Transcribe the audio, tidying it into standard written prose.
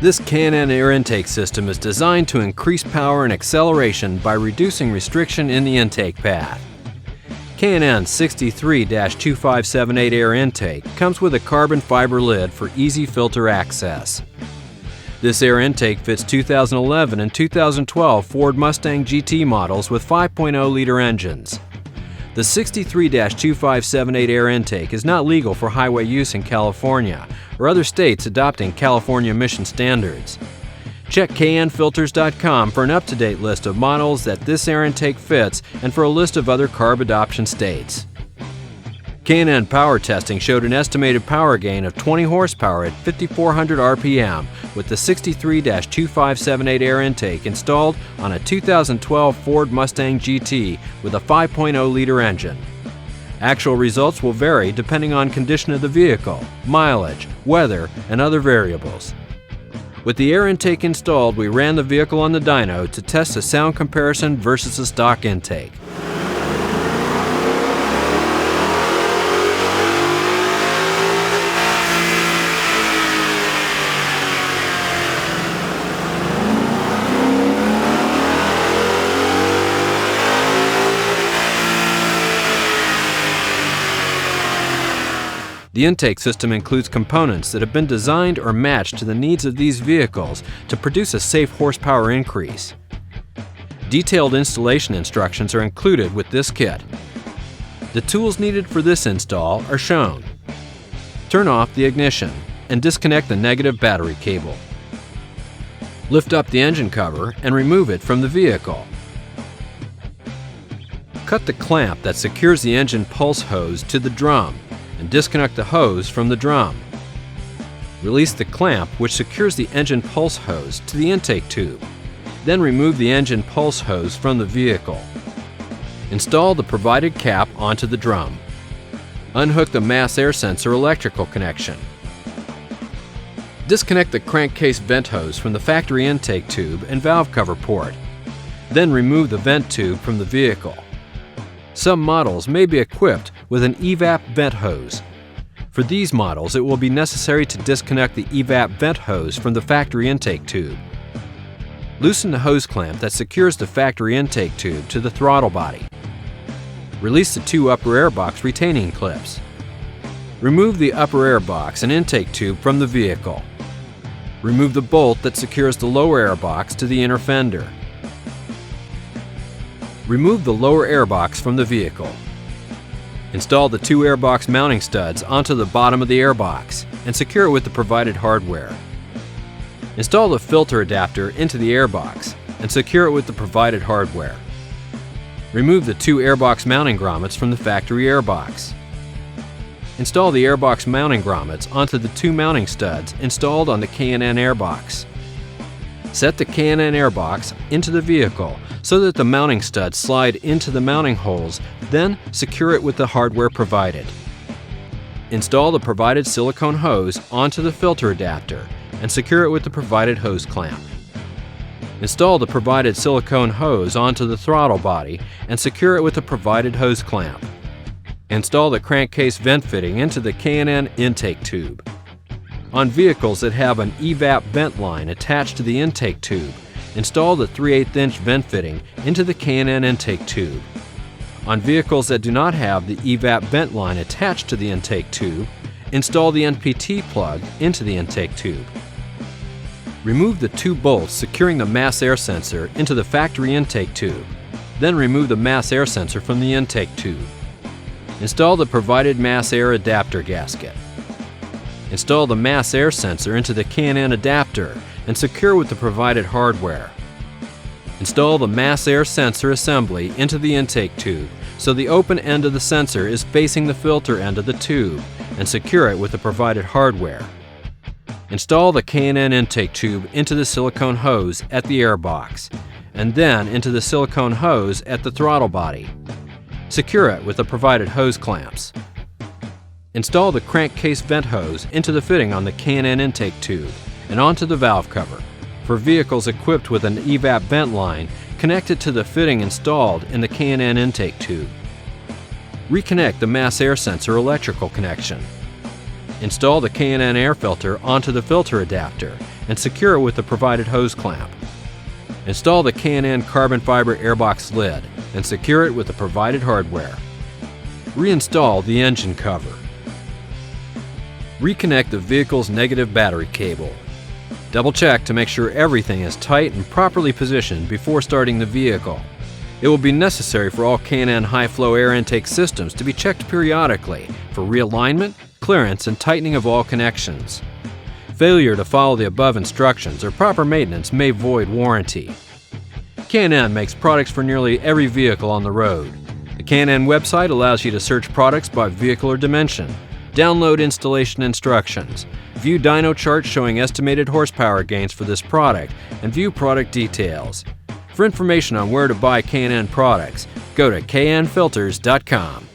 This K&N air intake system is designed to increase power and acceleration by reducing restriction in the intake path. K&N 63-2578 air intake comes with a carbon fiber lid for easy filter access. This air intake fits 2011 and 2012 Ford Mustang GT models with 5.0-liter engines. The 63-2578 air intake is not legal for highway use in California or other states adopting California emission standards. Check knfilters.com for an up-to-date list of models that this air intake fits and for a list of other CARB adoption states. K&N power testing showed an estimated power gain of 20 horsepower at 5,400 RPM with the 63-2578 air intake installed on a 2012 Ford Mustang GT with a 5.0-liter engine. Actual results will vary depending on condition of the vehicle, mileage, weather, and other variables. With the air intake installed, we ran the vehicle on the dyno to test the sound comparison versus the stock intake. The intake system includes components that have been designed or matched to the needs of these vehicles to produce a safe horsepower increase. Detailed installation instructions are included with this kit. The tools needed for this install are shown. Turn off the ignition and disconnect the negative battery cable. Lift up the engine cover and remove it from the vehicle. Cut the clamp that secures the engine pulse hose to the drum and disconnect the hose from the drum. Release the clamp which secures the engine pulse hose to the intake tube. Then remove the engine pulse hose from the vehicle. Install the provided cap onto the drum. Unhook the mass air sensor electrical connection. Disconnect the crankcase vent hose from the factory intake tube and valve cover port. Then remove the vent tube from the vehicle. Some models may be equipped with an EVAP vent hose. For these models, it will be necessary to disconnect the EVAP vent hose from the factory intake tube. Loosen the hose clamp that secures the factory intake tube to the throttle body. Release the two upper air box retaining clips. Remove the upper air box and intake tube from the vehicle. Remove the bolt that secures the lower air box to the inner fender. Remove the lower airbox from the vehicle. Install the two airbox mounting studs onto the bottom of the airbox and secure it with the provided hardware. Install the filter adapter into the airbox and secure it with the provided hardware. Remove the two airbox mounting grommets from the factory airbox. Install the airbox mounting grommets onto the two mounting studs installed on the K&N airbox. Set the K&N airbox into the vehicle so that the mounting studs slide into the mounting holes, then secure it with the hardware provided. Install the provided silicone hose onto the filter adapter and secure it with the provided hose clamp. Install the provided silicone hose onto the throttle body and secure it with the provided hose clamp. Install the crankcase vent fitting into the K&N intake tube. On vehicles that have an EVAP vent line attached to the intake tube, install the 3/8" vent fitting into the K&N intake tube. On vehicles that do not have the EVAP vent line attached to the intake tube, install the NPT plug into the intake tube. Remove the two bolts securing the mass air sensor into the factory intake tube. Then remove the mass air sensor from the intake tube. Install the provided mass air adapter gasket. Install the mass air sensor into the K&N adapter and secure with the provided hardware. Install the mass air sensor assembly into the intake tube so the open end of the sensor is facing the filter end of the tube and secure it with the provided hardware. Install the K&N intake tube into the silicone hose at the airbox and then into the silicone hose at the throttle body. Secure it with the provided hose clamps. Install the crankcase vent hose into the fitting on the K&N intake tube and onto the valve cover. For vehicles equipped with an EVAP vent line, connect it to the fitting installed in the K&N intake tube. Reconnect the mass air sensor electrical connection. Install the K&N air filter onto the filter adapter and secure it with the provided hose clamp. Install the K&N carbon fiber airbox lid and secure it with the provided hardware. Reinstall the engine cover. Reconnect the vehicle's negative battery cable. Double check to make sure everything is tight and properly positioned before starting the vehicle. It will be necessary for all K&N high-flow air intake systems to be checked periodically for realignment, clearance, and tightening of all connections. Failure to follow the above instructions or proper maintenance may void warranty. K&N makes products for nearly every vehicle on the road. The K&N website allows you to search products by vehicle or dimension, download installation instructions, view dyno charts showing estimated horsepower gains for this product, and view product details. For information on where to buy K&N products, go to knfilters.com.